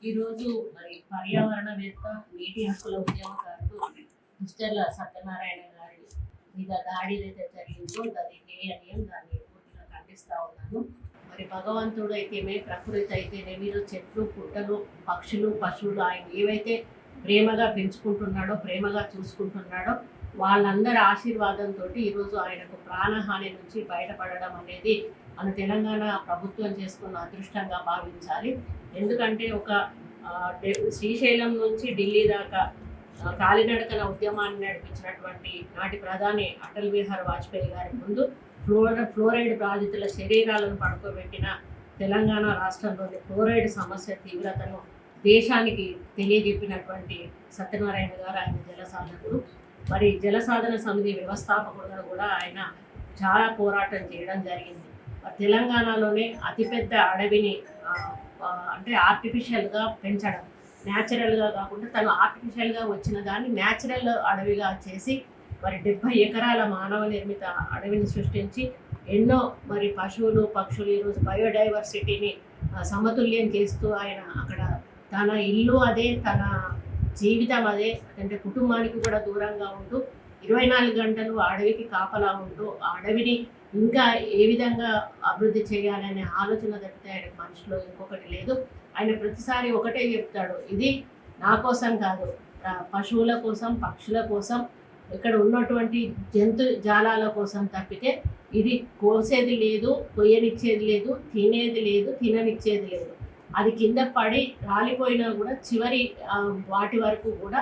ఈరోజు మరి పర్యావరణవేత్త నీటి హక్కుల ఉద్యమకారుడు మిస్టర్ సత్యనారాయణ గారి మీద దాడి ఏదైతే జరిగిందో అది హేయనీయం, దాన్ని పూర్తిగా ఖండిస్తూ ఉన్నాను. మరి భగవంతుడు అయితేనే, ప్రకృతి అయితేనే, మీరు చెట్లు, పుట్టలు, పక్షులు, పశువులు ఆయన ఏవైతే ప్రేమగా పెంచుకుంటున్నాడో, ప్రేమగా చూసుకుంటున్నాడో వాళ్ళందరి ఆశీర్వాదంతో ఈరోజు ఆయనకు ప్రాణహాని నుంచి బయటపడడం అనేది మన తెలంగాణ ప్రభుత్వం చేసుకున్న అదృష్టంగా భావించాలి. ఎందుకంటే ఒక శ్రీశైలం నుంచి ఢిల్లీ దాకా కాలినడకన ఉద్యమాన్ని నడిపించినటువంటి నాటి ప్రధాని అటల్ బిహారీ వాజ్పేయి గారి ముందు ఫ్లోరైడ్ బాధితుల శరీరాలను పడుకోబెట్టిన తెలంగాణ రాష్ట్రంలోని ఫ్లోరైడ్ సమస్య తీవ్రతను దేశానికి తెలియజెప్పినటువంటి సత్యనారాయణ గారు ఆయన జలసాధకుడు. మరి జలసాధన సమితి వ్యవస్థాపకుడుగా కూడా ఆయన చాలా పోరాటం చేయడం జరిగింది. తెలంగాణలోనే అతిపెద్ద అడవిని అంటే ఆర్టిఫిషియల్గా పెంచడం, న్యాచురల్గా కాకుండా తను ఆర్టిఫిషియల్గా వచ్చిన దాన్ని న్యాచురల్ అడవిగా చేసి మరి 70 ఎకరాల మానవ నిర్మిత అడవిని సృష్టించి ఎన్నో మరి పశువులు, పక్షులు ఈరోజు బయోడైవర్సిటీని సమతుల్యం చేస్తూ ఆయన అక్కడ తన ఇల్లు అదే, తన జీవితం అదే, అంటే కుటుంబానికి కూడా దూరంగా ఉంటూ 24 గంటలు అడవికి కాపలా ఉంటూ ఆ అడవిని ఇంకా ఏ విధంగా అభివృద్ధి చేయాలనే ఆలోచన తప్పితే ఆయన మనసులో ఇంకొకటి లేదు. ఆయన ప్రతిసారి ఒకటే చెప్తాడు, ఇది నా కోసం కాదు, పశువుల కోసం, పక్షుల కోసం, ఇక్కడ ఉన్నటువంటి జంతు జాలాల కోసం తప్పితే ఇది కోసేది లేదు, కొయ్యనిచ్చేది లేదు, తినేది లేదు, తిననిచ్చేది లేదు. అది కింద పడి రాలిపోయినా కూడా చివరి వాటి వరకు కూడా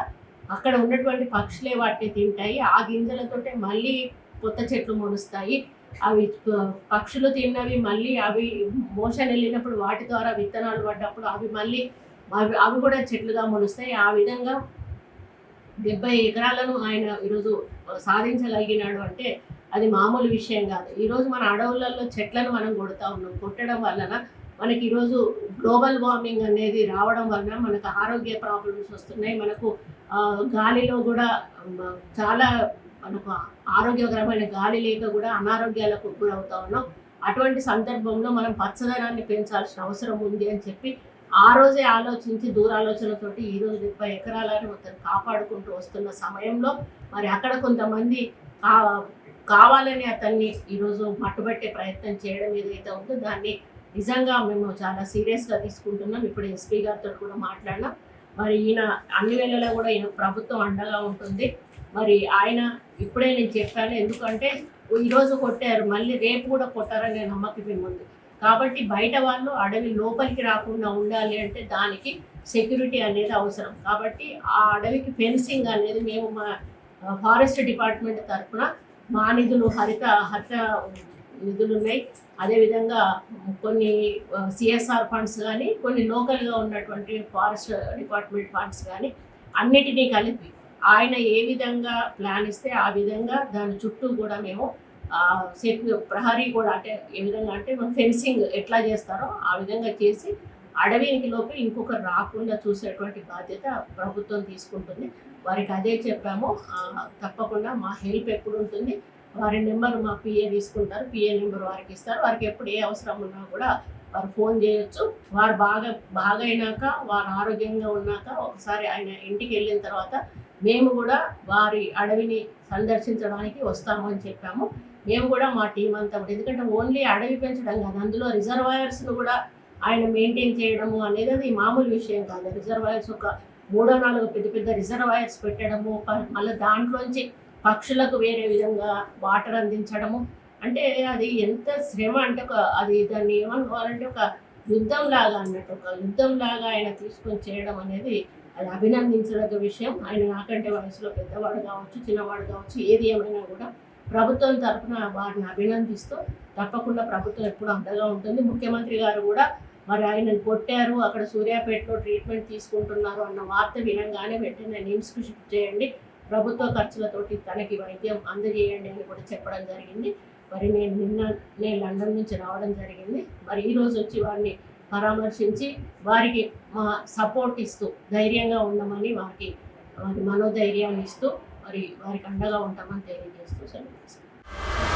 అక్కడ ఉన్నటువంటి పక్షులే వాటిని తింటాయి. ఆ గింజలతోటే మళ్ళీ కొత్త చెట్లు మొలుస్తాయి. అవి పక్షులు తిన్నవి మళ్ళీ అవి మోషన్ వెళ్ళినప్పుడు వాటి ద్వారా విత్తనాలు పడ్డప్పుడు అవి మళ్ళీ అవి కూడా చెట్లుగా మొలుస్తాయి. ఆ విధంగా 70 ఎకరాలను ఆయన ఈరోజు సాధించగలిగినాడు అంటే అది మామూలు విషయం కాదు. ఈరోజు మన అడవులలో చెట్లను మనం కొడుతూ ఉన్నాం. కొట్టడం వలన మనకి ఈరోజు గ్లోబల్ వార్మింగ్ అనేది రావడం వలన మనకు ఆరోగ్య ప్రాబ్లమ్స్ వస్తున్నాయి. మనకు గాలిలో కూడా చాలా మనకు ఆరోగ్యకరమైన గాలి లేక కూడా అనారోగ్యాలకు గురవుతా ఉన్నాం. అటువంటి సందర్భంలో మనం పచ్చదనాన్ని పెంచాల్సిన అవసరం ఉంది అని చెప్పి ఆ రోజే ఆలోచించి దూరాలోచనతోటి ఈరోజు 70 ఎకరాలను మొత్తం కాపాడుకుంటూ వస్తున్న సమయంలో మరి అక్కడ కొంతమంది కావాలని అతన్ని ఈరోజు మట్టుబట్టే ప్రయత్నం చేయడం ఏదైతే ఉందో దాన్ని నిజంగా మేము చాలా సీరియస్గా తీసుకుంటున్నాం. ఇప్పుడు ఎస్పీ గారితో కూడా మాట్లాడినాం. మరి ఈయన అన్ని వేళలా కూడా ఈయన ప్రభుత్వం అండగా ఉంటుంది. మరి ఆయన ఇప్పుడే నేను చెప్పాను, ఎందుకంటే ఈరోజు కొట్టారు, మళ్ళీ రేపు కూడా కొట్టారనే నమ్మకం ఉంది. కాబట్టి బయట వాళ్ళు అడవి లోపలికి రాకుండా ఉండాలి అంటే దానికి సెక్యూరిటీ అనేది అవసరం. కాబట్టి ఆ అడవికి ఫెన్సింగ్ అనేది మేము మా ఫారెస్ట్ డిపార్ట్మెంట్ తరఫున మా నిధులు హరిత నిధులు ఉన్నాయి. అదేవిధంగా కొన్ని సిఎస్ఆర్ ఫండ్స్ కానీ, కొన్ని లోకల్గా ఉన్నటువంటి ఫారెస్ట్ డిపార్ట్మెంట్ ఫండ్స్ కానీ అన్నిటినీ కలిపి ఆయన ఏ విధంగా ప్లాన్ ఇస్తే ఆ విధంగా దాని చుట్టూ కూడా మేము ప్రహరీ కూడా అంటే ఏ విధంగా అంటే మనం ఫెన్సింగ్ ఎట్లా చేస్తారో ఆ విధంగా చేసి అడవికి లోపల ఇంకొకరు రాకుండా చూసేటువంటి బాధ్యత ప్రభుత్వం తీసుకుంటుంది. వారికి అదే చెప్పాము. తప్పకుండా మా హెల్ప్ ఎప్పుడు ఉంటుంది. వారి నెంబర్ మా పిఏ తీసుకుంటారు, పిఏ నెంబర్ వారికి ఇస్తారు. వారికి ఎప్పుడు ఏ అవసరం ఉన్నా కూడా వారు ఫోన్ చేయొచ్చు. వారు బాగా అయినాక, వారు ఆరోగ్యంగా ఉన్నాక ఒకసారి ఆయన ఇంటికి వెళ్ళిన తర్వాత మేము కూడా వారి అడవిని సందర్శించడానికి వస్తాము అని చెప్పాము. మేము కూడా మా టీం అంతా కూడా, ఎందుకంటే ఓన్లీ అడవి పెంచడం కాదు, అందులో రిజర్వాయర్స్ను కూడా ఆయన మెయింటైన్ చేయడము అనేది అది మామూలు విషయం కాదు. రిజర్వాయర్స్ ఒక 3-4 పెద్ద పెద్ద రిజర్వాయర్స్ పెట్టడము, మళ్ళీ దాంట్లోంచి పక్షులకు వేరే విధంగా వాటర్ అందించడము అంటే అది ఎంత శ్రమ అంటే అది దాన్ని ఏమనుకోవాలంటే ఒక యుద్ధం లాగా అన్నట్టు, ఒక యుద్ధం లాగా ఆయన తీసుకొని చేయడం అనేది అది అభినందించదగ్గ విషయం. ఆయన నాకంటే వయసులో పెద్దవాడు కావచ్చు, చిన్నవాడు కావచ్చు, ఏది ఏమైనా కూడా ప్రభుత్వం తరఫున వారిని అభినందిస్తూ తప్పకుండా ప్రభుత్వం ఎప్పుడు అండగా ఉంటుంది. ముఖ్యమంత్రి గారు కూడా మరి ఆయనను కొట్టారు, అక్కడ సూర్యాపేటలో ట్రీట్మెంట్ తీసుకుంటున్నారు అన్న వార్త వినంగానే వెంటనే నిమ్స్కి షిఫ్ట్ చేయండి, ప్రభుత్వ ఖర్చులతోటి తనకి వైద్యం అందజేయండి అని కూడా చెప్పడం జరిగింది. మరి నేను లండన్ నుంచి రావడం జరిగింది. మరి ఈరోజు వచ్చి వారిని పరామర్శించి వారికి మా సపోర్ట్ ఇస్తూ ధైర్యంగా ఉండమని వారికి మనోధైర్యాన్ని ఇస్తూ మరి వారికి అండగా ఉంటామని తెలియజేస్తూ సెలవు.